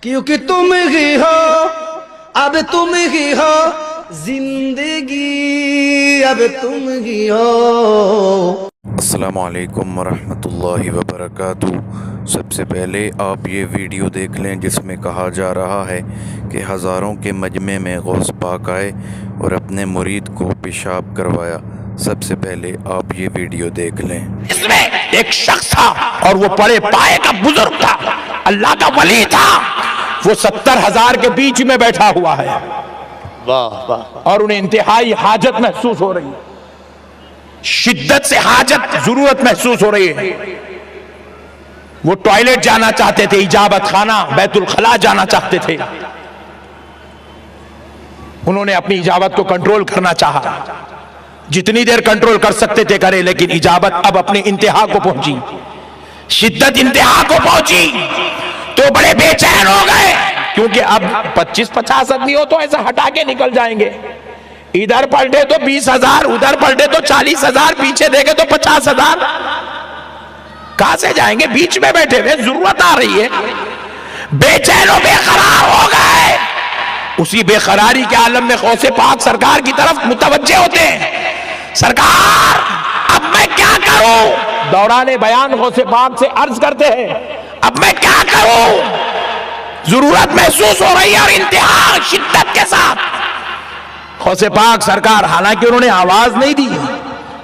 کیونکہ تم ہی ہو، اب تم ہی ہو زندگی، اب تم ہی ہو۔ السلام علیکم ورحمۃ اللہ وبرکاتہ۔ سب سے پہلے آپ یہ ویڈیو دیکھ لیں جس میں کہا جا رہا ہے کہ ہزاروں کے مجمع میں غوث پاک آئے اور اپنے مرید کو پیشاب کروایا۔ سب سے پہلے آپ یہ ویڈیو دیکھ لیں۔ اس میں ایک شخص تھا اور وہ پڑے پائے کا بزرگ تھا، اللہ کا ولی تھا، وہ 70,000 کے بیچ میں بیٹھا ہوا ہے اور انہیں انتہائی حاجت محسوس ہو رہی ہے، شدت سے حاجت ضرورت محسوس ہو رہی ہے۔ وہ ٹوائلٹ جانا چاہتے تھے، اجابت خانہ بیت الخلا جانا چاہتے تھے، انہوں نے اپنی اجابت کو کنٹرول کرنا چاہا، جتنی دیر کنٹرول کر سکتے تھے کرے، لیکن اجابت اب اپنی انتہا کو پہنچی، شدت انتہا کو پہنچی تو بڑے بے چین ہو گئے، کیونکہ اب 25-50 آدمی ہو تو ایسا ہٹا کے نکل جائیں گے، ادھر پلٹے تو 20,000، ادھر پلٹے تو 40,000، پیچھے دیکھے تو 50,000، کہاں سے جائیں گے؟ بیچ میں بیٹھے ہوئے، ضرورت آ رہی ہے، بے چین و بے قرار ہو گئے۔ اسی بے قراری کے عالم میں غوث پاک سرکار کی طرف متوجہ ہوتے ہیں، سرکار اب میں کیا کروں؟ دوران بیان غوث پاک سے عرض کرتے ہیں اب میں کیا کروں؟ ضرورت محسوس ہو رہی ہے اور انتہا شدت کے ساتھ۔ غوث پاک سرکار حالانکہ انہوں نے آواز نہیں دی،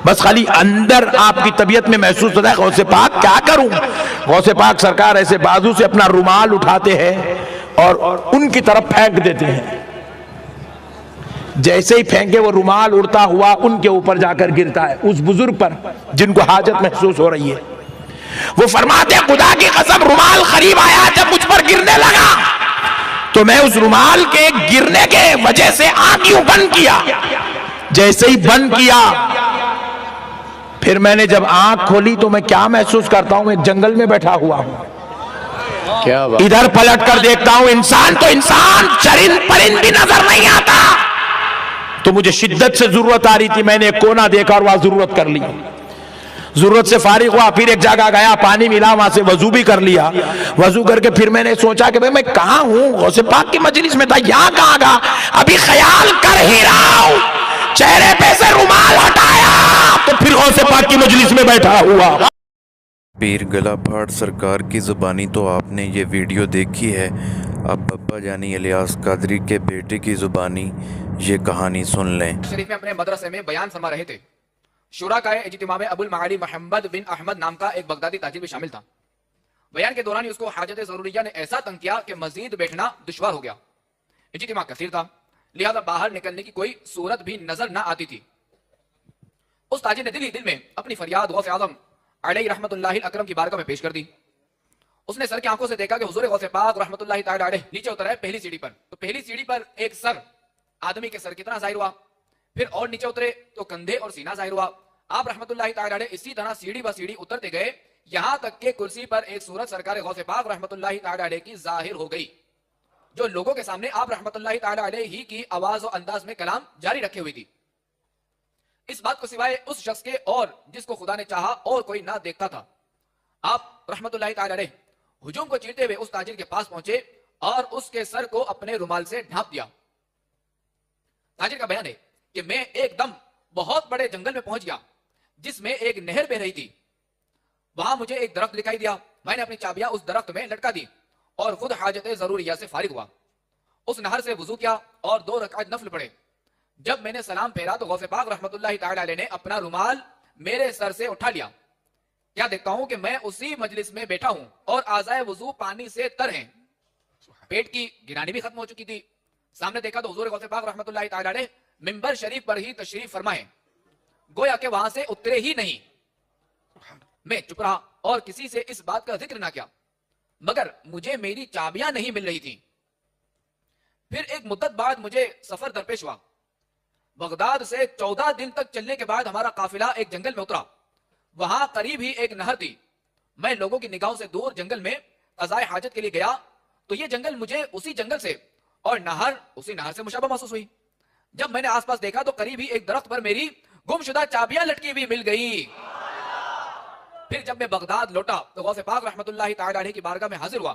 بس خالی اندر آپ کی طبیعت میں محسوس ہوتا ہے غوث پاک کیا کروں؟ غوث پاک سرکار ایسے بازو سے اپنا رومال اٹھاتے ہیں اور ان کی طرف پھینک دیتے ہیں، جیسے ہی پھینکے وہ رومال اڑتا ہوا ان کے اوپر جا کر گرتا ہے، اس بزرگ پر جن کو حاجت محسوس ہو رہی ہے۔ وہ فرماتے ہیں خدا کی قسم رومال قریب آیا، جب مجھ پر گرنے لگا تو میں اس رومال کے گرنے کے وجہ سے آنکھ یوں بند کیا، جیسے ہی بند کیا پھر میں نے جب آنکھ کھولی تو میں کیا محسوس کرتا ہوں؟ ایک جنگل میں بیٹھا ہوا ہوں، ادھر پلٹ کر دیکھتا ہوں انسان تو انسان، چرند پرند بھی نظر نہیں آتا، تو مجھے شدت سے ضرورت آ رہی تھی، میں نے ایک کونا دیکھا اور وہاں ضرورت کر لی، ضرورت سے فارغ ہوا، پھر ایک جگہ گیا، پانی ملا، وہاں سے وضو بھی کر لیا، وضو کر کے پھر میں نے سوچا کہ میں کہاں ہوں؟ غوث پاک کی مجلس میں تھا، یہاں کہاں گا؟ ابھی خیال کر ہی رہا ہوں، چہرے پہ سے رومال ہٹایا تو پھر غوث پاک کی مجلس میں بیٹھا ہوا۔ پیر گلا پھاڑ سرکار کی زبانی تو آپ نے یہ ویڈیو دیکھی ہے، اب بابا جانی الیاس قادری کے بیٹے کی زبانی یہ کہانی سن لیں۔ شریف میں اپنے مدرسے میں بیان فرما رہے تھے، شورا کا اجتماع میں ابو المعالی محمد بن احمد نام کا ایک بغدادی تاجر بھی شامل تھا۔ بیان کے دوران ہی اس کو حاجت ضروریہ نے ایسا تنگ کیا کہ مزید بیٹھنا دشوار ہو گیا، اجتماع کثیر تھا، لہذا باہر نکلنے کی کوئی صورت بھی نظر نہ آتی تھی۔ اس تاجر نے دل ہی دل میں اپنی فریاد غوث اعظم علیہ رحمت اللہ الاکرم کی بارگاہ میں پیش کر دی۔ اس نے سر کی آنکھوں سے دیکھا کہ حضور غوث پاک رحمت اللہ تعالی علیہ نیچے اترا ہے پہلی سیڑھی پر، تو پہلی سیڑھی پر ایک سر آدمی کے سر کتنا ظاہر ہوا، پھر اور نیچے اترے تو کندھے اور سینہ ظاہر ہوا۔ آپ رحمت اللہ تعالی علیہ اسی طرح سیڑھی بہ سیڑھی اترتے گئے، یہاں تک کہ کرسی پر ایک صورت سرکار غوث پاک رحمت اللہ تعالی علیہ کی ظاہر ہو گئی، جو لوگوں کے سامنے آپ رحمت اللہ تعالی علیہ ہی کی آواز و انداز میں کلام جاری رکھے ہوئی تھی۔ اس بات کو سوائے اس شخص کے اور جس کو خدا نے چاہا اور کوئی نہ دیکھتا تھا۔ آپ رحمت اللہ تعالی علیہ ہجوم کو چیرتے ہوئے اس تاجر کے پاس پہنچے اور اس کے سر کو اپنے رومال سے ڈھانپ دیا۔ تاجر کا بیان ہے کہ میں ایک دم بہت بڑے جنگل میں پہنچ گیا جس میں ایک نہر بہ رہی تھی، وہاں مجھے ایک درخت دکھائی دیا، میں نے اپنی چابیاں اس درخت میں لٹکا دی اور خود حاجت ضروریہ سے فارغ ہوا، اس نہر سے وضو کیا اور 2 رکعت نفل پڑھے۔ جب میں نے سلام پھیرا تو غوث پاک رحمت اللہ تعالی علیہ نے اپنا رومال میرے سر سے اٹھا لیا، کیا دیکھتا ہوں کہ میں اسی مجلس میں بیٹھا ہوں اور اعضائے وضو پانی سے تر ہیں، پیٹ کی گرانی بھی ختم ہو چکی تھی۔ سامنے دیکھا تو حضور غوث پاک رحمت اللہ تعالی علیہ منبر شریف پر ہی تشریف فرمائے، گویا کہ وہاں سے اترے ہی نہیں۔ میں چپ رہا اور کسی سے اس بات کا ذکر نہ کیا، مگر مجھے میری چابیاں نہیں مل رہی تھی۔ پھر ایک مدت بعد مجھے سفر درپیش ہوا، بغداد سے 14 دن تک چلنے کے بعد ہمارا قافلہ ایک جنگل میں اترا، وہاں قریب ہی ایک نہر تھی، میں لوگوں کی نگاہوں سے دور جنگل میں قضائے حاجت کے لیے گیا تو یہ جنگل مجھے اسی جنگل سے اور نہر اسی نہر سے مشابہ محسوس ہوئی۔ جب میں نے آس پاس دیکھا تو قریب ہی ایک درخت پر میری گمشدہ چابیاں لٹکی ہوئی مل گئی۔ پھر جب میں بغداد لوٹا تو غوث پاک رحمت اللہ تعالی علیہ کی بارگاہ میں حاضر ہوا،